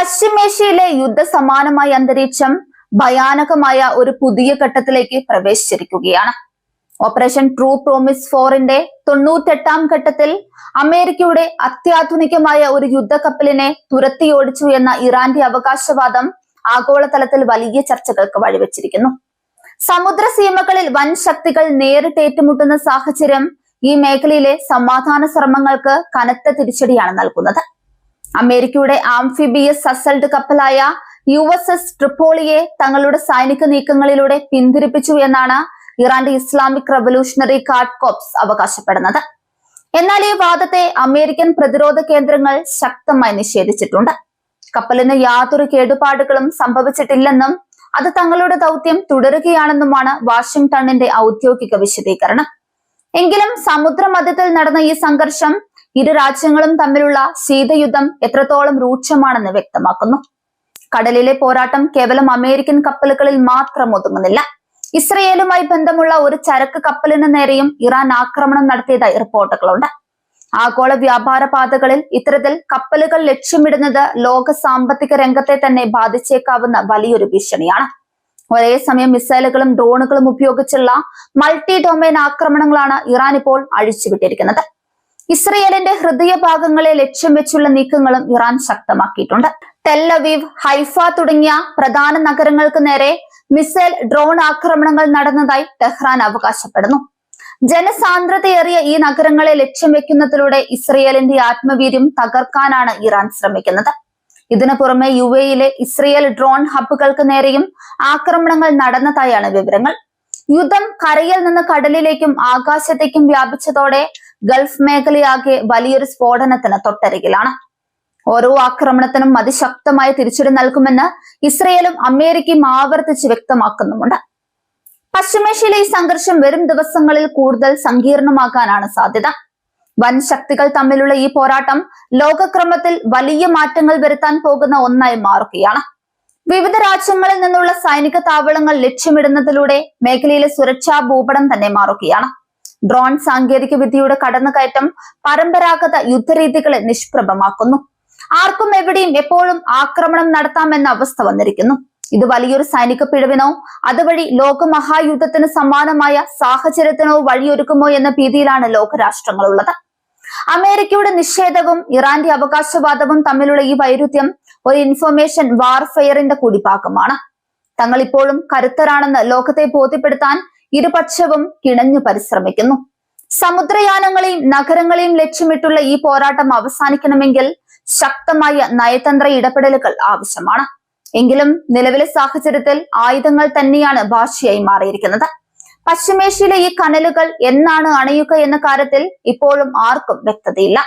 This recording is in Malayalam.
പശ്ചിമേഷ്യയിലെ യുദ്ധസമാനമായ അന്തരീക്ഷം ഭയാനകമായ ഒരു പുതിയ ഘട്ടത്തിലേക്ക് പ്രവേശിച്ചിരിക്കുകയാണ്. ഓപ്പറേഷൻ ട്രൂ പ്രോമിസ് 4ന്റെ 98ാം ഘട്ടത്തിൽ അമേരിക്കയുടെ അത്യാധുനികമായ ഒരു യുദ്ധക്കപ്പലിനെ തുരത്തിയോടിച്ചു എന്ന ഇറാന്റെ അവകാശവാദം ആഗോളതലത്തിൽ വലിയ ചർച്ചകൾക്ക് വഴിവെച്ചിരിക്കുന്നു. സമുദ്രസീമകളിൽ വൻ ശക്തികൾ നേരിട്ട് ഏറ്റുമുട്ടുന്ന സാഹചര്യം ഈ മേഖലയിലെ സമാധാന ശ്രമങ്ങൾക്ക് കനത്ത തിരിച്ചടിയാണ് നൽകുന്നത്. അമേരിക്കയുടെ ആംഫിബിയസ് അസൾട്ട് കപ്പലായ USS ട്രിപ്പോളിയെ തങ്ങളുടെ സൈനിക നീക്കങ്ങളിലൂടെ പിന്തിരിപ്പിച്ചു എന്നാണ് ഇറാന്റെ ഇസ്ലാമിക് റവല്യൂഷണറി ഗാർഡ് കോർപ്സ് അവകാശപ്പെടുന്നത്. എന്നാൽ ഈ വാദത്തെ അമേരിക്കൻ പ്രതിരോധ കേന്ദ്രങ്ങൾ ശക്തമായി നിഷേധിച്ചിട്ടുണ്ട്. കപ്പലിന് യാതൊരു കേടുപാടുകളും സംഭവിച്ചിട്ടില്ലെന്നും അത് തങ്ങളുടെ ദൗത്യം തുടരുകയാണെന്നുമാണ് വാഷിംഗ്ടണിന്റെ ഔദ്യോഗിക വിശദീകരണം. എങ്കിലും സമുദ്രമധ്യത്തിൽ നടന്ന ഈ സംഘർഷം ഇരു രാജ്യങ്ങളും തമ്മിലുള്ള ശീതയുദ്ധം എത്രത്തോളം രൂക്ഷമാണെന്ന് വ്യക്തമാക്കുന്നു. കടലിലെ പോരാട്ടം കേവലം അമേരിക്കൻ കപ്പലുകളിൽ മാത്രം ഒതുങ്ങുന്നില്ല. ഇസ്രയേലുമായി ബന്ധമുള്ള ഒരു ചരക്ക് കപ്പലിന് നേരെയും ഇറാൻ ആക്രമണം നടത്തിയതായി റിപ്പോർട്ടുകളുണ്ട്. ആഗോള വ്യാപാര പാതകളിൽ ഇത്തരത്തിൽ കപ്പലുകൾ ലക്ഷ്യമിടുന്നത് ലോക സാമ്പത്തിക രംഗത്തെ തന്നെ ബാധിച്ചേക്കാവുന്ന വലിയൊരു ഭീഷണിയാണ്. ഒരേ സമയം മിസൈലുകളും ഡ്രോണുകളും ഉപയോഗിച്ചുള്ള മൾട്ടി ഡൊമൈൻ ആക്രമണങ്ങളാണ് ഇറാൻ ഇപ്പോൾ അഴിച്ചുവിട്ടിരിക്കുന്നത്. ഇസ്രയേലിന്റെ ഹൃദയഭാഗങ്ങളെ ലക്ഷ്യം വെച്ചുള്ള നീക്കങ്ങളും ഇറാൻ ശക്തമാക്കിയിട്ടുണ്ട്. ടെൽ അവീവ്, ഹൈഫ തുടങ്ങിയ പ്രധാന നഗരങ്ങൾക്ക് നേരെ മിസൈൽ ഡ്രോൺ ആക്രമണങ്ങൾ നടന്നതായി ടെഹ്റാൻ അവകാശപ്പെടുന്നു. ജനസാന്ദ്രതയേറിയ ഈ നഗരങ്ങളെ ലക്ഷ്യം വെക്കുന്നതിലൂടെ ഇസ്രയേലിന്റെ ആത്മവീര്യം തകർക്കാനാണ് ഇറാൻ ശ്രമിക്കുന്നത്. ഇതിനു പുറമെ UAEയിലെ ഇസ്രയേൽ ഡ്രോൺ ഹബ്ബുകൾക്ക് നേരെയും ആക്രമണങ്ങൾ നടന്നതായാണ് വിവരങ്ങൾ. യുദ്ധം കരയിൽ നിന്ന് കടലിലേക്കും ആകാശത്തേക്കും വ്യാപിച്ചതോടെ ഗൾഫ് മേഖലയാകെ വലിയൊരു സ്ഫോടനത്തിന് തൊട്ടരികിലാണ്. ഓരോ ആക്രമണത്തിനും അതിശക്തമായ തിരിച്ചടി നൽകുമെന്ന് ഇസ്രയേലും അമേരിക്കയും ആവർത്തിച്ച് വ്യക്തമാക്കുന്നുമുണ്ട്. പശ്ചിമേഷ്യയിലെ ഈ സംഘർഷം വരും ദിവസങ്ങളിൽ കൂടുതൽ സങ്കീർണമാകാനാണ് സാധ്യത. വൻ ശക്തികൾ തമ്മിലുള്ള ഈ പോരാട്ടം ലോകക്രമത്തിൽ വലിയ മാറ്റങ്ങൾ വരുത്താൻ പോകുന്ന ഒന്നായി മാറുകയാണ്. വിവിധ രാജ്യങ്ങളിൽ നിന്നുള്ള സൈനിക താവളങ്ങൾ ലക്ഷ്യമിടുന്നതിലൂടെ മേഖലയിലെ സുരക്ഷാ ഭൂപടം തന്നെ മാറുകയാണ്. ഡ്രോൺ സാങ്കേതിക വിദ്യയുടെ കടന്നുകയറ്റം പരമ്പരാഗത യുദ്ധരീതികളെ നിഷ്പ്രഭമാക്കുന്നു. ആർക്കും എവിടെയും എപ്പോഴും ആക്രമണം നടത്താമെന്ന അവസ്ഥ വന്നിരിക്കുന്നു. ഇത് വലിയൊരു സൈനിക പിഴവിനോ അതുവഴി ലോകമഹായുദ്ധത്തിന് സമാനമായ സാഹചര്യത്തിനോ വഴിയൊരുക്കുമോ എന്ന ഭീതിയിലാണ് ലോകരാഷ്ട്രങ്ങളുള്ളത്. അമേരിക്കയുടെ നിഷേധവും ഇറാന്റെ അവകാശവാദവും തമ്മിലുള്ള ഈ വൈരുദ്ധ്യം ഒരു ഇൻഫർമേഷൻ വാർഫെയറിന്റെ കൂടി ഭാഗമാണ്. തങ്ങൾ ഇപ്പോഴും കരുത്തരാണെന്ന് ലോകത്തെ ബോധ്യപ്പെടുത്താൻ ഇരുപക്ഷവും കിണഞ്ഞു പരിശ്രമിക്കുന്നു. സമുദ്രയാനങ്ങളെയും നഗരങ്ങളെയും ലക്ഷ്യമിട്ടുള്ള ഈ പോരാട്ടം അവസാനിക്കണമെങ്കിൽ ശക്തമായ നയതന്ത്ര ഇടപെടലുകൾ ആവശ്യമാണ്. എങ്കിലും നിലവിലെ സാഹചര്യത്തിൽ ആയുധങ്ങൾ തന്നെയാണ് ഭാഷയായി മാറിയിരിക്കുന്നത്. പശ്ചിമേഷ്യയിലെ ഈ കനലുകൾ എന്നാണ് അണയുക എന്ന കാര്യത്തിൽ ഇപ്പോഴും ആർക്കും വ്യക്തതയില്ല.